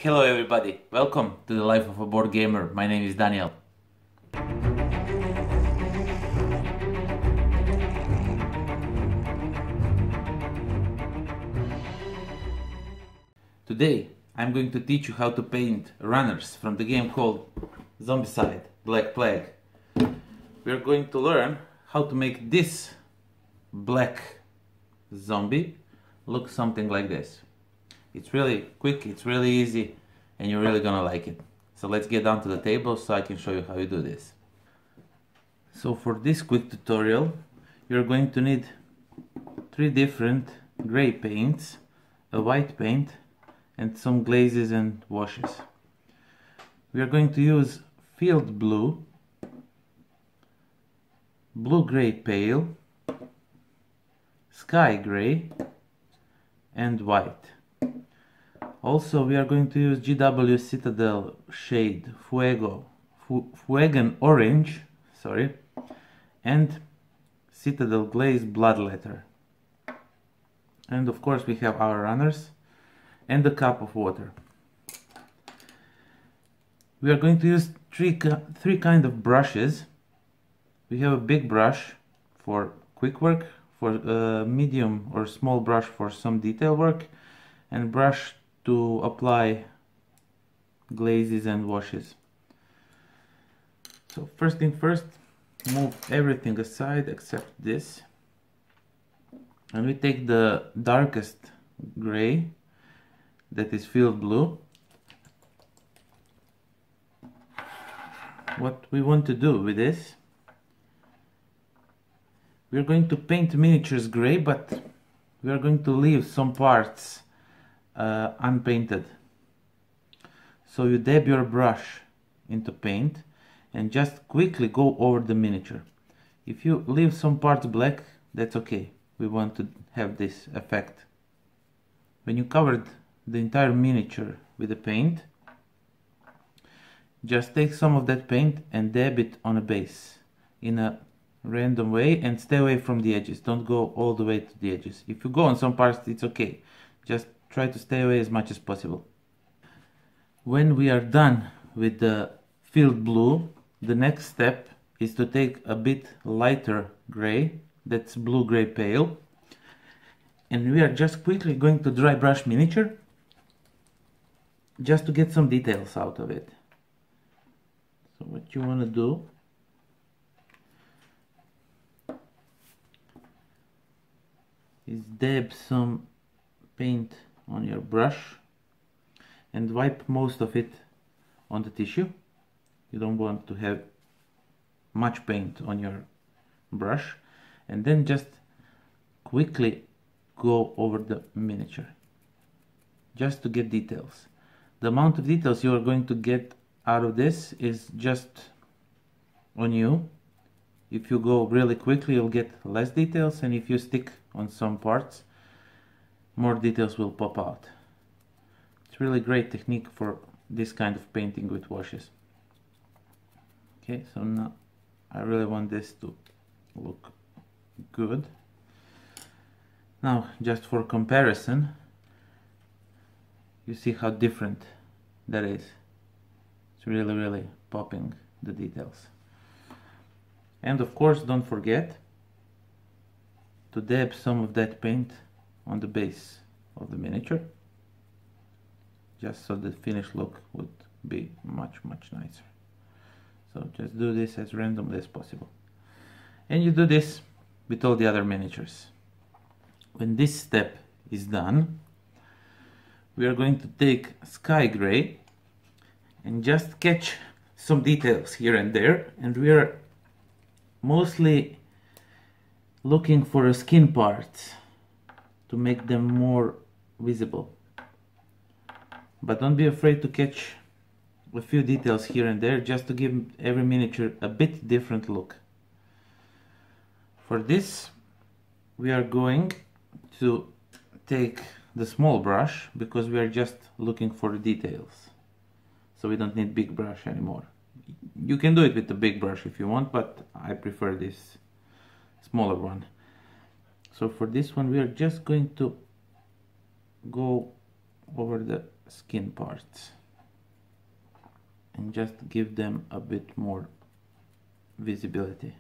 Hello everybody, welcome to the Life of a Board Gamer. My name is Daniel. Today I'm going to teach you how to paint runners from the game called Zombicide, Black Plague. We're going to learn how to make this black zombie look something like this. It's really quick, it's really easy, and you're really gonna like it. So let's get down to the table so I can show you how you do this. So for this quick tutorial, you're going to need 3 different gray paints, a white paint, and some glazes and washes. We are going to use field blue, blue-gray pale, sky gray, and white. Also, we are going to use GW Citadel shade Fuegan Orange, and Citadel Glaze Bloodletter. And of course we have our runners and a cup of water. We are going to use three kind of brushes. We have a big brush for quick work, for medium or small brush for some detail work, and brush to apply glazes and washes. So first thing first, move everything aside except this, and we take the darkest gray, that is field blue. What we want to do with this, we are going to paint miniatures gray, but we are going to leave some parts unpainted. So you dab your brush into paint and just quickly go over the miniature. If you leave some parts black, that's okay. We want to have this effect. When you covered the entire miniature with the paint, just take some of that paint and dab it on a base in a random way, and stay away from the edges. Don't go all the way to the edges. If you go on some parts, it's okay. Just try to stay away as much as possible. When we are done with the field blue, the next step is to take a bit lighter gray, that's blue-gray pale, and we are just quickly going to dry brush miniature just to get some details out of it. So what you want to do is dab some paint on your brush and wipe most of it on the tissue. You don't want to have much paint on your brush, and then just quickly go over the miniature just to get details. The amount of details you are going to get out of this is just on you. If you go really quickly, you'll get less details, and if you stick on some parts, more details will pop out. It's really great technique for this kind of painting with washes. Okay, so now I really want this to look good. Now, just for comparison, you see how different that is. It's really popping the details. And of course, don't forget to dab some of that paint on the base of the miniature, just so the finished look would be much nicer. So just do this as randomly as possible, and you do this with all the other miniatures. When this step is done, we are going to take sky gray and just catch some details here and there, and we are mostly looking for skin parts to make them more visible. But don't be afraid to catch a few details here and there, just to give every miniature a bit different look. For this, we are going to take the small brush, because we are just looking for the details. So we don't need big brush anymore. You can do it with the big brush if you want, but I prefer this smaller one. So for this one, we are just going to go over the skin parts. and just give them a bit more visibility.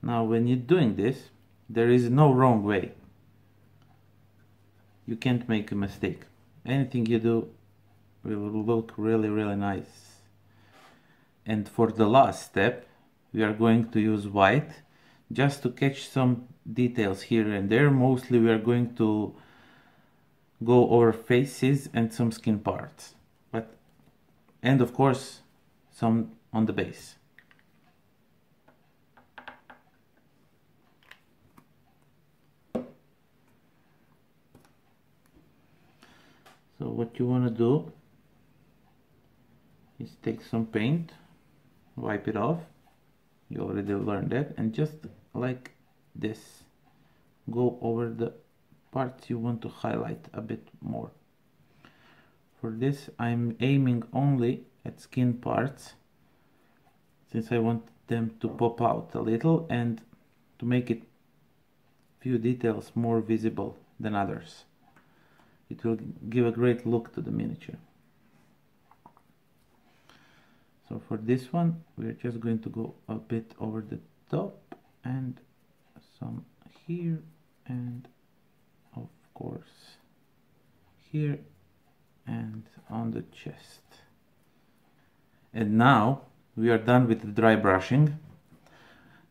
Now when you're doing this, there is no wrong way. You can't make a mistake. Anything you do will look really, really nice. And for the last step, we are going to use white just to catch some details here and there. Mostly we are going to go over faces and some skin parts, and of course some on the base. So what you want to do is take some paint, wipe it off, you already learned that, and just like this go over the parts you want to highlight a bit more. For this I'm aiming only at skin parts, since I want them to pop out a little and to make it few details more visible than others. It will give a great look to the miniature. So for this one we're just going to go a bit over the top and some here, and of course here and on the chest. And now we are done with the dry brushing.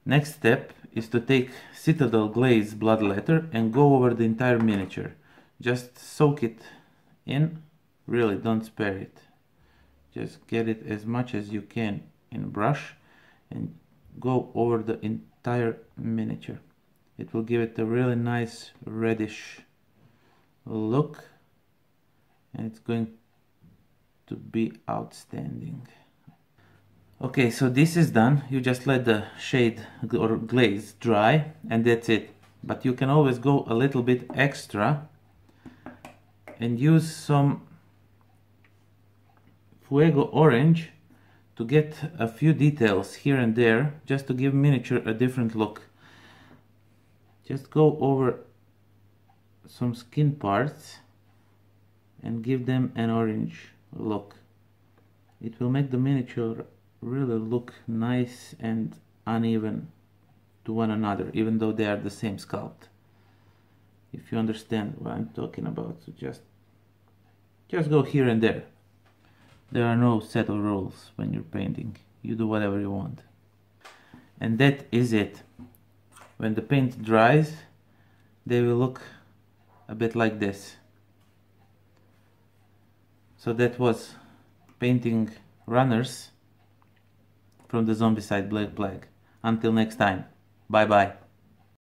Next step is to take Citadel Glaze Bloodletter and go over the entire miniature. Just soak it in, really don't spare it. Just get it as much as you can in brush and go over the entire miniature. It will give it a really nice reddish look, and it's going to be outstanding. Okay, so this is done. You just let the shade or glaze dry and that's it. But you can always go a little bit extra and use some Fuego Orange to get a few details here and there, just to give miniature a different look. Just go over some skin parts and give them an orange look. It will make the miniature really look nice and uneven to one another, even though they are the same sculpt. If you understand what I'm talking about, so just go here and there. There are no set of rules when you're painting. You do whatever you want. And that is it. When the paint dries, they will look a bit like this. So that was painting runners from the Zombicide Black Plague. Until next time, bye bye.